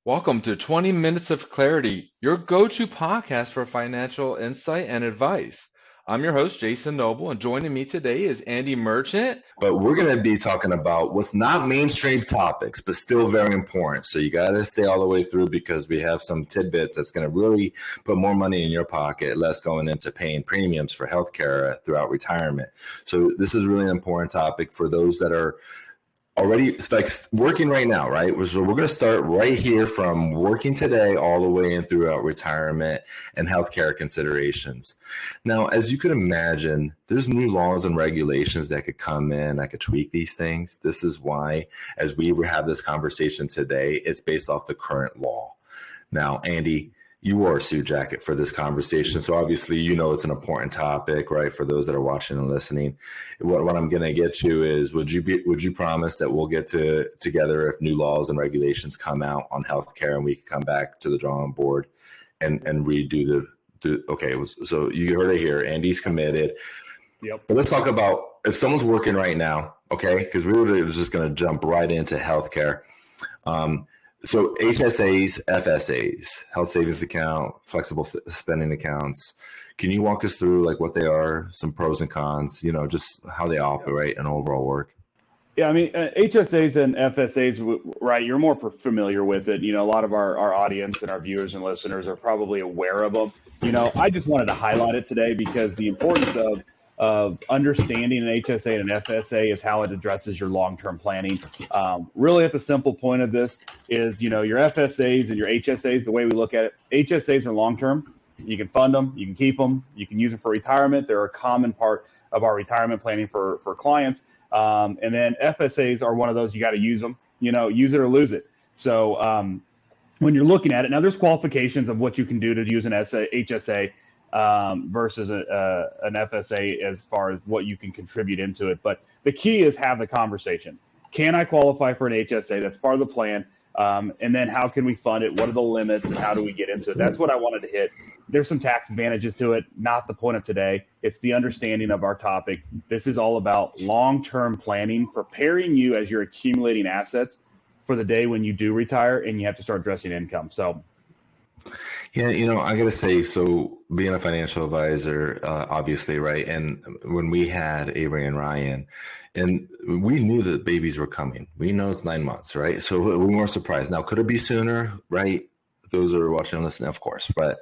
Welcome to 20 Minutes of Clarity, your go-to podcast for financial insight and advice. I'm your host, Jason Noble, and joining me today is Andy Merchant. But we're going to be talking about what's not mainstream topics, but still very important. So you got to stay all the way through because we have some tidbits that's going to really put more money in your pocket, less going into paying premiums for healthcare throughout retirement. So this is really an important topic for those that are already like working right now, right? So we're going to start right here from working today all the way in throughout retirement and healthcare considerations. Now, as you could imagine, there's new laws and regulations that could come in that could tweak these things. This is why, as we have this conversation today, it's based off the current law. Now, Andy, you wore a suit jacket for this conversation, so obviously you know it's an important topic, right? For those that are watching and listening, what I'm going to get to is, would you promise that we'll get together if new laws and regulations come out on healthcare, and we can come back to the drawing board and redo okay? So you heard it here. Andy's committed. Yep. But let's talk about if someone's working right now, okay? Because we were just going to jump right into healthcare. So HSAs, FSAs, health savings account, flexible spending accounts. Can you walk us through like what they are, some pros and cons, just how they operate and overall work? Yeah, I mean, HSAs and FSAs, right, you're more familiar with it. A lot of our audience and our viewers and listeners are probably aware of them. I just wanted to highlight it today because the importance of understanding an HSA and an FSA is how it addresses your long-term planning. Really, at the simple point of this is, your FSAs and your HSAs, the way we look at it, HSAs are long-term. You can fund them, you can keep them, you can use them for retirement. They're a common part of our retirement planning for clients. And then FSAs are one of those, you got to use them, use it or lose it. So when you're looking at it, now there's qualifications of what you can do to use an HSA versus an FSA as far as what you can contribute into it. But the key is have the conversation. Can I qualify for an HSA? That's part of the plan. And then how can we fund it? What are the limits and how do we get into it? That's what I wanted to hit. There's some tax advantages to it, not the point of today. It's the understanding of our topic. This is all about long-term planning, preparing you as you're accumulating assets for the day when you do retire and you have to start addressing income. So yeah, I got to say, so being a financial advisor, obviously, right? And when we had Avery and Ryan, and we knew that babies were coming. We know it's 9 months, right? So we weren't surprised. Now, could it be sooner, right? Those who are watching and listening, of course. But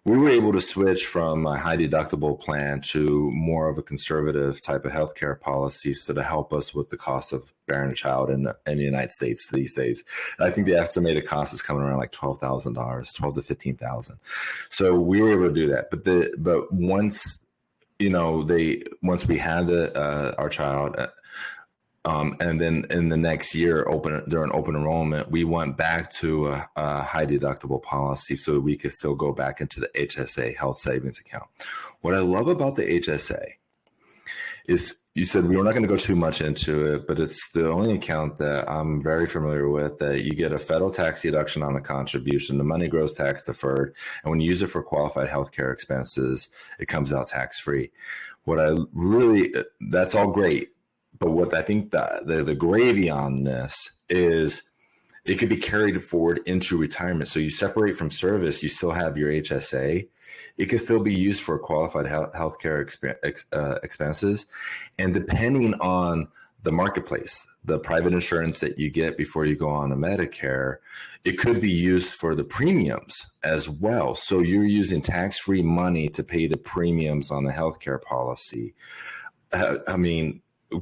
we were able to switch from a high deductible plan to more of a conservative type of healthcare policy, so to help us with the cost of bearing a child in the United States these days. I think the estimated cost is coming around like $12,000, $12,000 to $15,000. So we were able to do that. But once once we had our child. And then in the next year, during open enrollment, we went back to a high deductible policy so we could still go back into the HSA, health savings account. What I love about the HSA is, you said we were not going to go too much into it, but it's the only account that I'm very familiar with that you get a federal tax deduction on the contribution. The money grows tax deferred. And when you use it for qualified healthcare expenses, it comes out tax free. That's all great. But what I think the gravy on this is it could be carried forward into retirement. So you separate from service, you still have your HSA. It can still be used for qualified healthcare expenses. And depending on the marketplace, the private insurance that you get before you go on to Medicare, it could be used for the premiums as well. So you're using tax-free money to pay the premiums on the healthcare policy.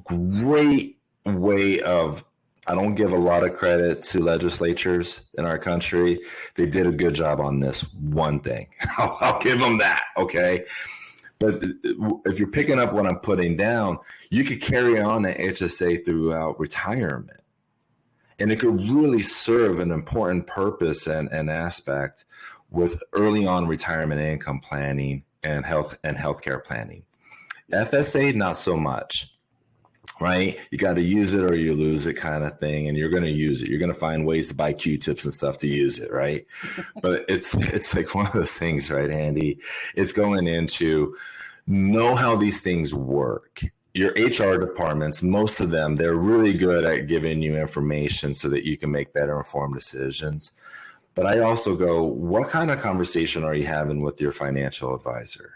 Great way of, I don't give a lot of credit to legislatures in our country. They did a good job on this one thing. I'll give them that, okay? But if you're picking up what I'm putting down, you could carry on the HSA throughout retirement. And it could really serve an important purpose and aspect with early on retirement income planning and healthcare planning. FSA, not so much. Right? You got to use it or you lose it kind of thing. And you're going to use it. You're going to find ways to buy Q-tips and stuff to use it. Right. But it's like one of those things, right, Andy? It's going into know how these things work your HR departments, most of them, they're really good at giving you information so that you can make better informed decisions. But I also go, what kind of conversation are you having with your financial advisor?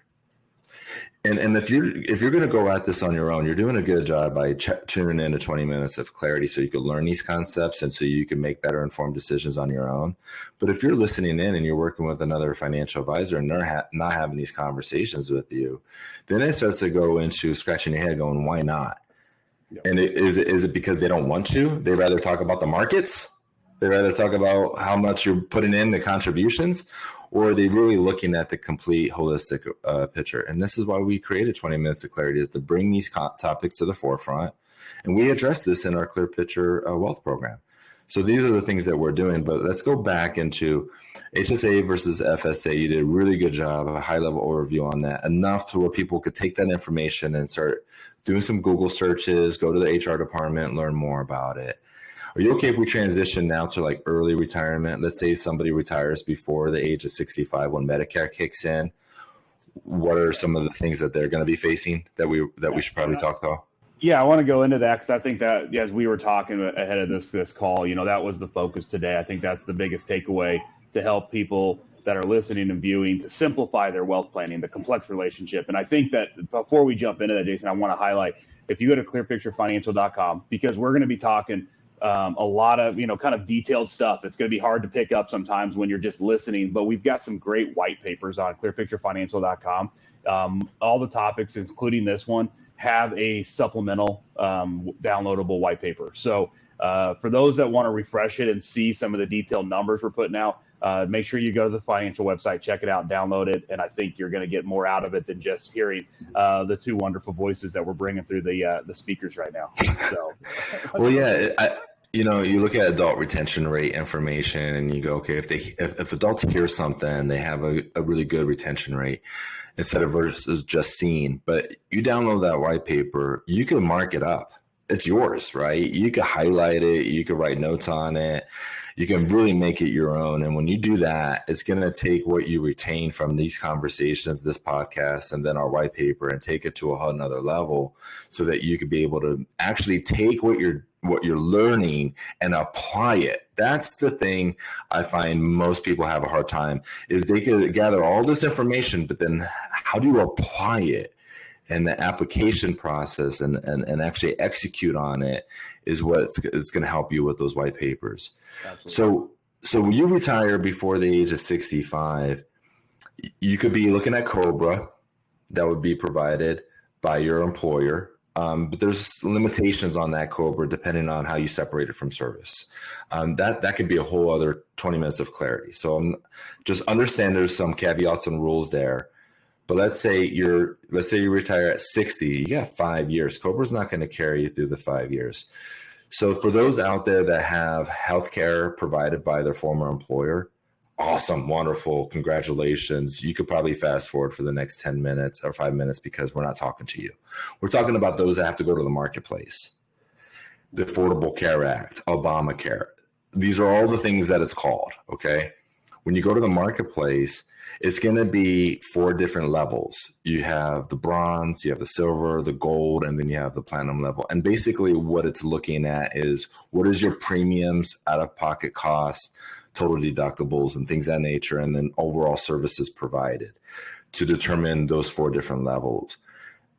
And if you're going to go at this on your own, you're doing a good job by tuning in to 20 minutes of clarity so you can learn these concepts and so you can make better informed decisions on your own. But if you're listening in and you're working with another financial advisor and they're not having these conversations with you, then it starts to go into scratching your head going, why not? Yep. And is it because they don't want to? They'd rather talk about the markets? They'd rather talk about how much you're putting in the contributions? Or are they really looking at the complete holistic picture? And this is why we created 20 Minutes of Clarity, is to bring these topics to the forefront. And we address this in our Clear Picture Wealth program. So these are the things that we're doing. But let's go back into HSA versus FSA. You did a really good job, a high-level overview on that, enough to where people could take that information and start doing some Google searches, go to the HR department, learn more about it. Are you okay if we transition now to like early retirement? Let's say somebody retires before the age of 65 when Medicare kicks in. What are some of the things that they're going to be facing that we should probably talk about? Yeah, I want to go into that because I think that as we were talking ahead of this call, that was the focus today. I think that's the biggest takeaway to help people that are listening and viewing to simplify their wealth planning, the complex relationship. And I think that before we jump into that, Jason, I want to highlight, if you go to clearpicturefinancial.com, because we're going to be talking a lot of, kind of detailed stuff. It's going to be hard to pick up sometimes when you're just listening, but we've got some great white papers on clearpicturefinancial.com. All the topics, including this one, have a supplemental downloadable white paper. So for those that want to refresh it and see some of the detailed numbers we're putting out, make sure you go to the financial website, check it out, download it, and I think you're going to get more out of it than just hearing the two wonderful voices that we're bringing through the speakers right now. So, well, yeah, you look at adult retention rate information and you go, okay, if adults hear something, they have a really good retention rate instead of versus just seeing. But you download that white paper, you can mark it up. It's yours, right? You can highlight it, you can write notes on it, you can really make it your own. And when you do that, it's going to take what you retain from these conversations, this podcast, and then our white paper and take it to a whole nother level so that you could be able to actually take what you're learning and apply it. That's the thing I find most people have a hard time, is they can gather all this information, but then how do you apply it? And the application process and actually execute on it is what it's going to help you with those white papers. Absolutely. So when you retire before the age of 65, you could be looking at COBRA that would be provided by your employer. But there's limitations on that COBRA depending on how you separate it from service. That could be a whole other 20 minutes of clarity. So just understand there's some caveats and rules there. But let's say you retire at 60, you got 5 years. COBRA's not going to carry you through the 5 years. So for those out there that have health care provided by their former employer, awesome, wonderful, congratulations. You could probably fast forward for the next 10 minutes or 5 minutes because we're not talking to you. We're talking about those that have to go to the marketplace. The Affordable Care Act, Obamacare. These are all the things that it's called, okay? When you go to the marketplace, it's going to be 4 different levels. You have the bronze, you have the silver, the gold, and then you have the platinum level. And basically what it's looking at is what is your premiums, out-of-pocket costs, total deductibles, and things of that nature, and then overall services provided to determine those 4 different levels.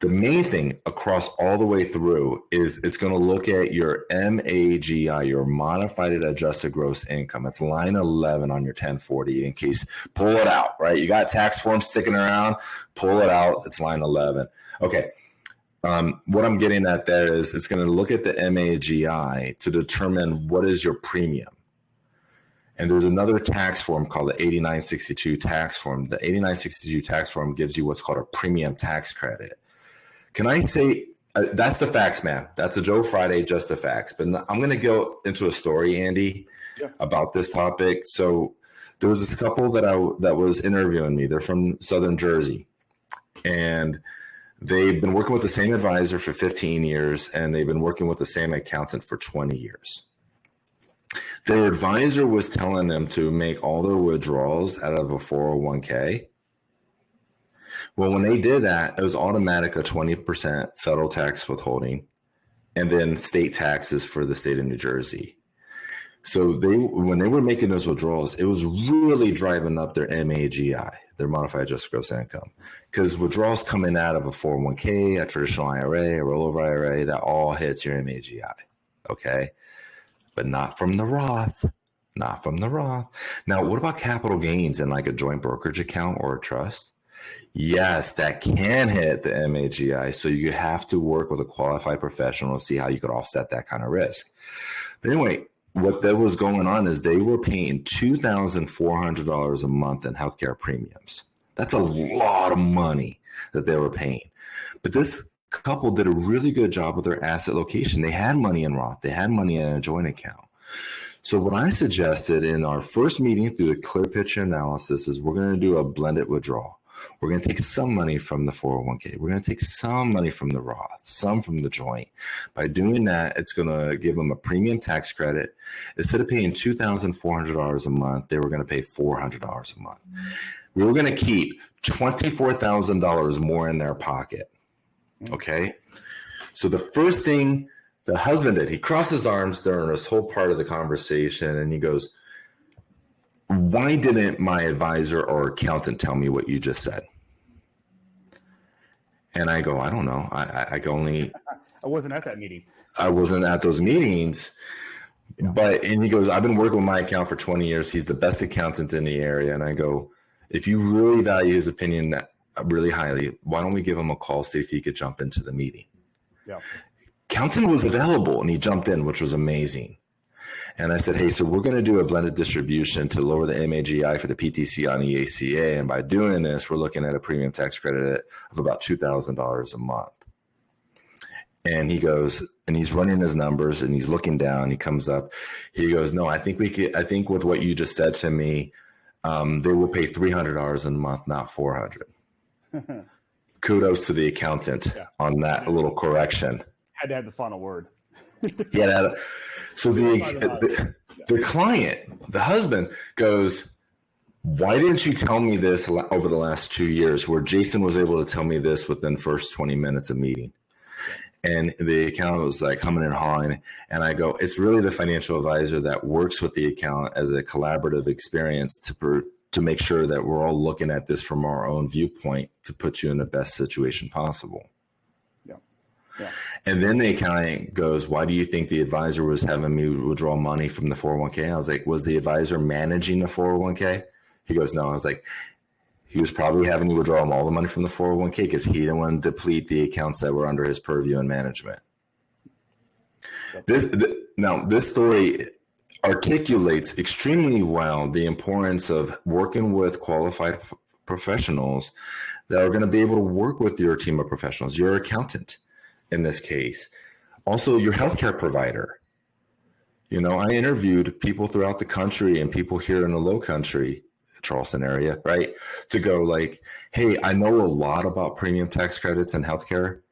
The main thing across all the way through is it's going to look at your MAGI, your modified adjusted gross income. It's line 11 on your 1040 in case, pull it out, right? You got tax forms sticking around, pull it out. It's line 11. Okay. What I'm getting at there is it's going to look at the MAGI to determine what is your premium. And there's another tax form called the 8962 tax form. The 8962 tax form gives you what's called a premium tax credit. Can I say, that's the facts, man. That's a Joe Friday, just the facts. But I'm going to go into a story, Andy, about this topic. So there was this couple that was interviewing me. They're from Southern Jersey. And they've been working with the same advisor for 15 years, and they've been working with the same accountant for 20 years. Their advisor was telling them to make all their withdrawals out of a 401k. Well, when they did that, it was automatic a 20% federal tax withholding and then state taxes for the state of New Jersey. So when they were making those withdrawals, it was really driving up their MAGI, their modified adjusted gross income, because withdrawals coming out of a 401k, a traditional IRA, a rollover IRA, that all hits your MAGI, okay? But not from the Roth, not from the Roth. Now, what about capital gains in like a joint brokerage account or a trust? Yes, that can hit the MAGI. So you have to work with a qualified professional to see how you could offset that kind of risk. But anyway, what that was going on is they were paying $2,400 a month in healthcare premiums. That's a lot of money that they were paying. But this couple did a really good job with their asset location. They had money in Roth. They had money in a joint account. So what I suggested in our first meeting through the clear picture analysis is we're going to do a blended withdrawal. We're going to take some money from the 401k. We're going to take some money from the Roth, some from the joint. By doing that, it's going to give them a premium tax credit. Instead of paying $2,400 a month, they were going to pay $400 a month. We were going to keep $24,000 more in their pocket. Okay? So the first thing the husband did, he crossed his arms during this whole part of the conversation, and he goes, why didn't my advisor or accountant tell me what you just said? And I go, I don't know. I wasn't at that meeting. I wasn't at those meetings. Yeah. And he goes, I've been working with my accountant for 20 years. He's the best accountant in the area. And I go, if you really value his opinion really highly, why don't we give him a call, see if he could jump into the meeting? Yeah. Accountant was available and he jumped in, which was amazing. And I said, hey, so we're going to do a blended distribution to lower the MAGI for the PTC on the ACA. And by doing this, we're looking at a premium tax credit of about $2,000 a month. And he goes, and he's running his numbers and he's looking down. He comes up. He goes, no, I think with what you just said to me, they will pay $300 a month, not $400. Kudos to the accountant on that little correction. Had to have the final word. Yeah. So the client, the husband goes, why didn't you tell me this over the last 2 years, where Jason was able to tell me this within the first 20 minutes of meeting? And the accountant was like humming and hawing. And I go, it's really the financial advisor that works with the accountant as a collaborative experience to make sure that we're all looking at this from our own viewpoint to put you in the best situation possible. Yeah. And then the accountant goes, why do you think the advisor was having me withdraw money from the 401k? I was like, was the advisor managing the 401k? He goes, no. I was like, he was probably having you withdraw all the money from the 401k because he didn't want to deplete the accounts that were under his purview and management. This story articulates extremely well the importance of working with qualified professionals that are going to be able to work with your team of professionals, your accountant in this case, also your healthcare provider. You know, I interviewed people throughout the country and people here in the Low Country, Charleston area, right? To go like, hey, I know a lot about premium tax credits and healthcare,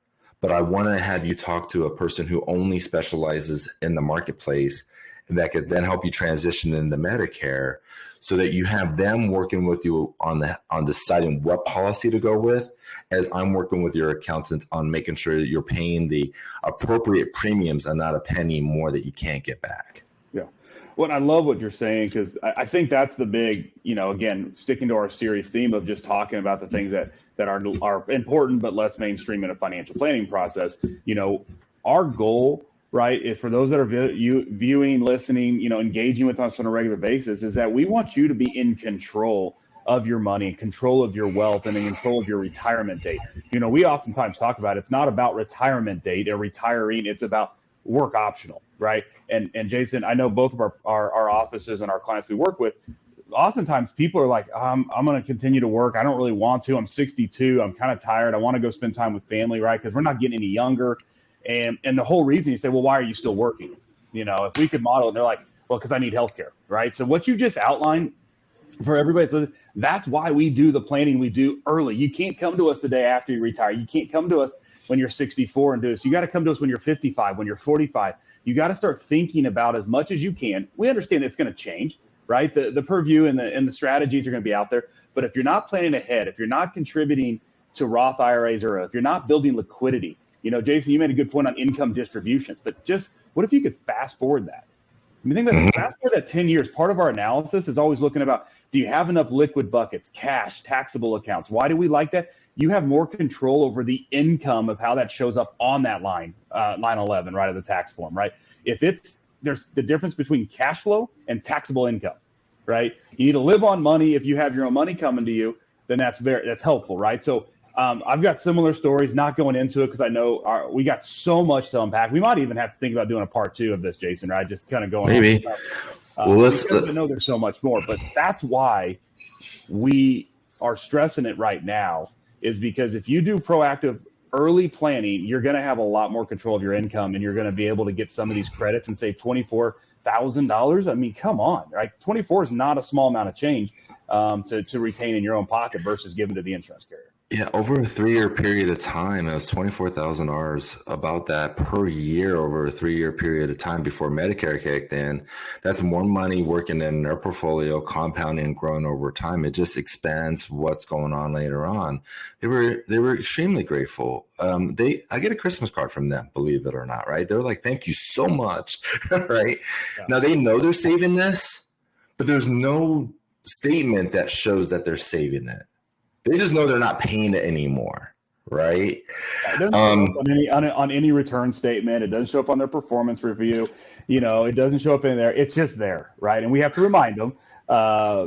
but I want to have you talk to a person who only specializes in the marketplace and that could then help you transition into Medicare, so that you have them working with you on deciding what policy to go with, as I'm working with your accountant on making sure that you're paying the appropriate premiums and not a penny more that you can't get back. Yeah. Well, I love what you're saying, because I think that's the big, again, sticking to our series theme of just talking about the things that are important but less mainstream in a financial planning process. Our goal, right, is for those that are viewing, listening, engaging with us on a regular basis, is that we want you to be in control of your money, control of your wealth, and in control of your retirement date. We oftentimes talk about it's not about retirement date or retiring, it's about work optional, right? And Jason, I know both of our offices and our clients we work with, oftentimes people are like, I'm going to continue to work. I don't really want to. I'm 62. I'm kind of tired. I want to go spend time with family, right? Because we're not getting any younger. And the whole reason you say, well, why are you still working? If we could model it, they're like, well, because I need healthcare, right? So what you just outlined for everybody, that's why we do the planning we do early. You can't come to us the day after you retire. You can't come to us when you're 64 and do this. You got to come to us when you're 55, when you're 45. You got to start thinking about as much as you can. We understand it's going to change, right? The purview and the strategies are going to be out there. But if you're not planning ahead, if you're not contributing to Roth IRAs or if you're not building liquidity, Jason, you made a good point on income distributions, but just what if you could fast forward that? I mean, think about it. Fast forward that 10 years. Part of our analysis is always looking about, do you have enough liquid buckets, cash, taxable accounts? Why do we like that? You have more control over the income of how that shows up on that line 11, right, of the tax form, right? If there's the difference between cash flow and taxable income, right? You need to live on money. If you have your own money coming to you, then that's helpful, right? So I've got similar stories, not going into it because I know we got so much to unpack. We might even have to think about doing a part 2 of this, Jason, right? Just kind of going maybe. Because I know there's so much more, but that's why we are stressing it right now, is because if you do proactive early planning, you're going to have a lot more control of your income, and you're going to be able to get some of these credits and save $24,000. I mean, come on, right? 24 is not a small amount of change to retain in your own pocket versus giving to the insurance carrier. Yeah, over a 3-year period of time, it was $24,000, about that per year over a 3-year period of time before Medicare kicked in. That's more money working in their portfolio, compounding and growing over time. It just expands what's going on later on. They were extremely grateful. I get a Christmas card from them, believe it or not, right? They're like, thank you so much, right? Yeah. Now they know they're saving this, but there's no statement that shows that they're saving it. They just know they're not paying it anymore, right? It doesn't show up on any return statement. It doesn't show up on their performance review. It doesn't show up in there. It's just there, right? And we have to remind them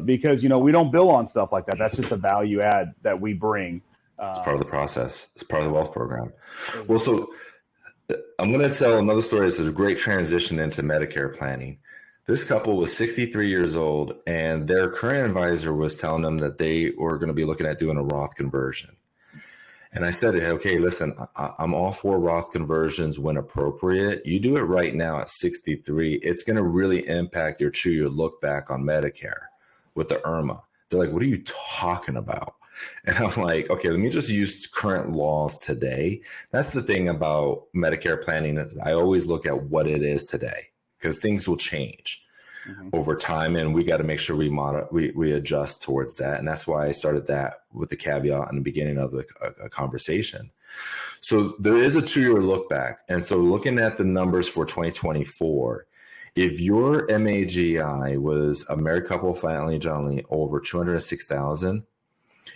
because, we don't bill on stuff like that. That's just a value add that we bring. It's part of the process. It's part of the wealth program. Well, so I'm going to tell another story. It's a great transition into Medicare planning. This couple was 63 years old, and their current advisor was telling them that they were going to be looking at doing a Roth conversion. And I said, okay, listen, I'm all for Roth conversions when appropriate. You do it right now at 63. It's going to really impact your look back on Medicare with the IRMA. They're like, what are you talking about? And I'm like, okay, let me just use current laws today. That's the thing about Medicare planning, is I always look at what it is today, because things will change over time, and we got to make sure we adjust towards that. And that's why I started that with the caveat in the beginning of a conversation. So there is a 2-year look back. And so looking at the numbers for 2024, if your MAGI was a married couple, family, generally over $206,000,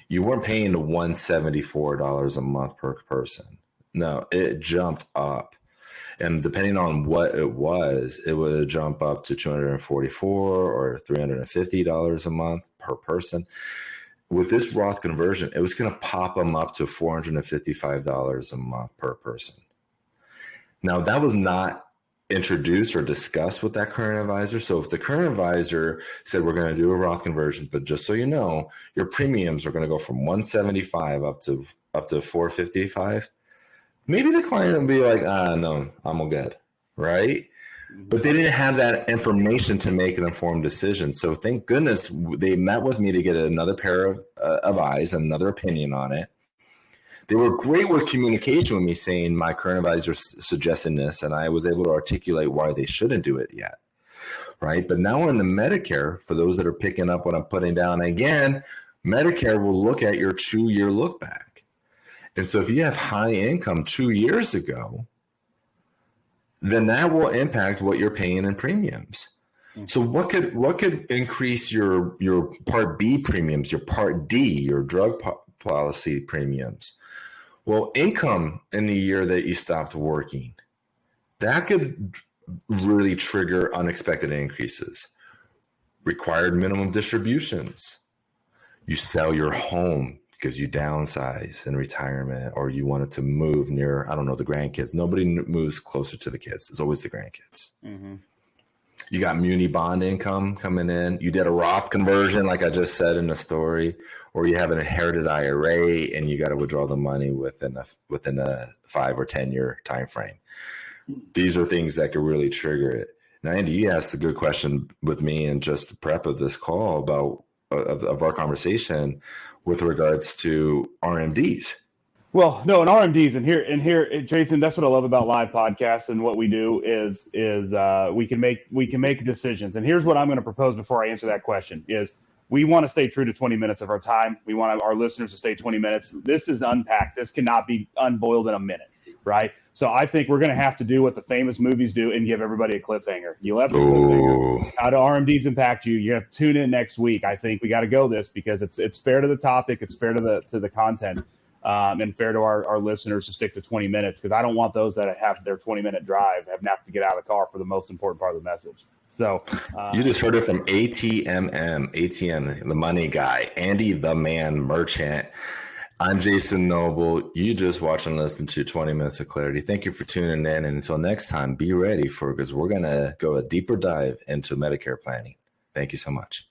you weren't paying the $174 a month per person. No, it jumped up. And depending on what it would jump up to $244 or $350 a month per person. With this Roth conversion, it was going to pop them up to $455 a month per person. Now, that was not introduced or discussed with that current advisor. So if the current advisor said, we're going to do a Roth conversion, but just so you know, your premiums are going to go from $175 up to $455. Maybe the client will be like, no, I'm all good, right? But they didn't have that information to make an informed decision. So thank goodness they met with me to get another pair of eyes, another opinion on it. They were great with communication with me, saying my current advisor suggesting this, and I was able to articulate why they shouldn't do it yet, right? But now we're in the Medicare, for those that are picking up what I'm putting down. Again, Medicare will look at your 2-year look back. And so if you have high income 2 years ago, then that will impact what you're paying in premiums. So what could increase your Part B premiums, your Part D, your drug policy premiums? Well, income in the year that you stopped working, that could really trigger unexpected increases. Required minimum distributions. You sell your home because you downsize in retirement, or you wanted to move near, the grandkids. Nobody moves closer to the kids. It's always the grandkids. Mm-hmm. You got muni bond income coming in. You did a Roth conversion, like I just said in the story, or you have an inherited IRA and you got to withdraw the money within a 5 or 10 year time frame. These are things that could really trigger it. Now, Andy, you asked a good question with me in just the prep of this call about of our conversation with regards to RMDs. Well, no, and RMDs, and here, Jason, that's what I love about live podcasts, and what we do is we can make decisions. And here's what I'm going to propose before I answer that question: is we want to stay true to 20 minutes of our time. We want our listeners to stay 20 minutes. This is unpacked. This cannot be unboiled in a minute, right? So I think we're going to have to do what the famous movies do and give everybody a cliffhanger. You left a cliffhanger. How do RMDs impact you? You have to tune in next week. I think we got to go this because it's fair to the topic. It's fair to the content. And fair to our listeners to stick to 20 minutes, because I don't want those that have their 20-minute drive have to get out of the car for the most important part of the message. So you just heard it from ATM, the money guy, Andy the man merchant. I'm Jason Noble. You just watched and listened to 20 Minutes of Clarity. Thank you for tuning in. And until next time, be ready because we're going to go a deeper dive into Medicare planning. Thank you so much.